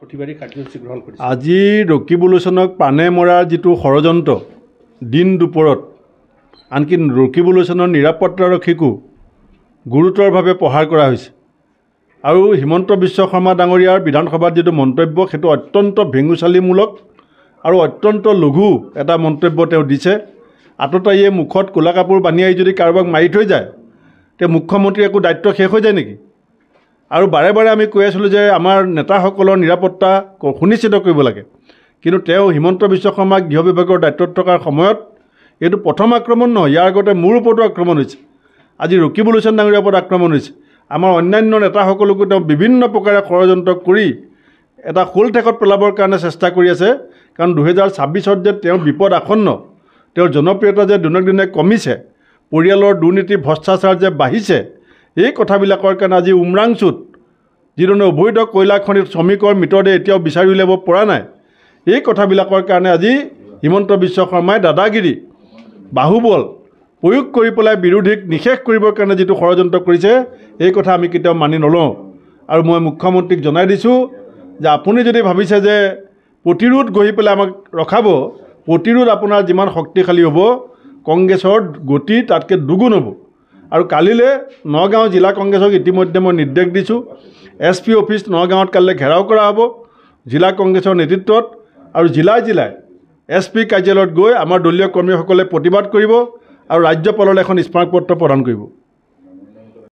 প্ৰতিবাদী কাৰ্যসূচী গ্ৰহণ কৰিছে। আজি ৰকিবুল হুছেইনক প্ৰাণে মৰাৰ যিটো ষড়যন্ত্ৰ দিন দুপৰত, আনকি ৰকিবুল হুছেইনৰ নিৰাপত্তাৰক্ষীকো গুৰুতৰভাৱে প্ৰহাৰ কৰা হৈছে। আৰু হিমন্ত বিশ্ব শৰ্মা ডাঙৰীয়াৰ বিধানসভাত যিটো মন্তব্য, সেইটো অত্যন্ত ভেঙুচালিমূলক আৰু অত্যন্ত লঘু এটা মন্তব্য তেওঁ দিছে। আততায়ীয়ে মুখত ক'লা কাপোৰ বান্ধি আহি যদি কাৰোবাক মাৰি থৈ যায়, তে মুখ্যমন্ত্ৰীৰ একো দায়িত্ব শেষ হৈ যায় নেকি? আৰু বাৰে বাৰে আমি কৈ আছিলোঁ যে আমাৰ নেতাসকলৰ নিৰাপত্তা সুনিশ্চিত কৰিব লাগে, কিন্তু তেওঁ হিমন্ত বিশ্ব শৰ্মাক গৃহ বিভাগৰ দায়িত্বত থকাৰ সময়ত এইটো প্ৰথম আক্ৰমণ নহয়, ইয়াৰ আগতে মোৰ ওপৰতো আক্ৰমণ হৈছে, আজি ৰকিবুল হুছেইন ডাঙৰীয়াৰ ওপৰত আক্ৰমণ হৈছে। আমাৰ অন্যান্য নেতাসকলকো তেওঁ বিভিন্ন প্ৰকাৰে ষড়যন্ত্ৰ কৰি এটা শোল ঠেকত পেলাবৰ কাৰণে চেষ্টা কৰি আছে। কাৰণ 2026 যে তেওঁৰ বিপদ আসন্ন, তেওঁৰ জনপ্ৰিয়তা যে দিনক দিনে কমিছে, পৰিয়ালৰ দুৰ্নীতি ভ্ৰষ্টাচাৰ যে বাঢ়িছে, এই কথাবিলাকৰ কাৰণে আজি উমৰাংচুত যিধৰণে অবৈধ কয়লা খনিত শ্ৰমিকৰ মৃতদেহ এতিয়াও বিচাৰি উলিয়াব পৰা নাই, এই কথাবিলাকৰ কাৰণে আজি হিমন্ত বিশ্ব শৰ্মাই দাদাগিৰি বাহুবল প্ৰয়োগ কৰি পেলাই বিৰোধীক নিশেষ কৰিবৰ কাৰণে যিটো ষড়যন্ত্ৰ কৰিছে, এই কথা আমি কেতিয়াও মানি নলওঁ। আৰু মই মুখ্যমন্ত্ৰীক জনাই দিছোঁ যে আপুনি যদি ভাবিছে যে প্ৰতিৰোধ গঢ়ি পেলাই আমাক ৰখাব, প্ৰতিৰোধ আপোনাৰ যিমান শক্তিশালী হ'ব, কংগ্ৰেছৰ গতি তাতকৈ দুগুণ হ'ব। আৰু কালিলৈ নগাঁও জিলা কংগ্ৰেছক ইতিমধ্যে মই নিৰ্দেশ দিছোঁ, SP অফিচ নগাঁৱত কালিলৈ ঘেৰাও কৰা হ'ব জিলা কংগ্ৰেছৰ নেতৃত্বত, আৰু জিলাই জিলাই SP কাৰ্যালয়ত গৈ আমাৰ দলীয় কৰ্মীসকলে প্ৰতিবাদ কৰিব আৰু ৰাজ্যপাললৈ এখন স্মাৰকপত্ৰ প্ৰদান কৰিব।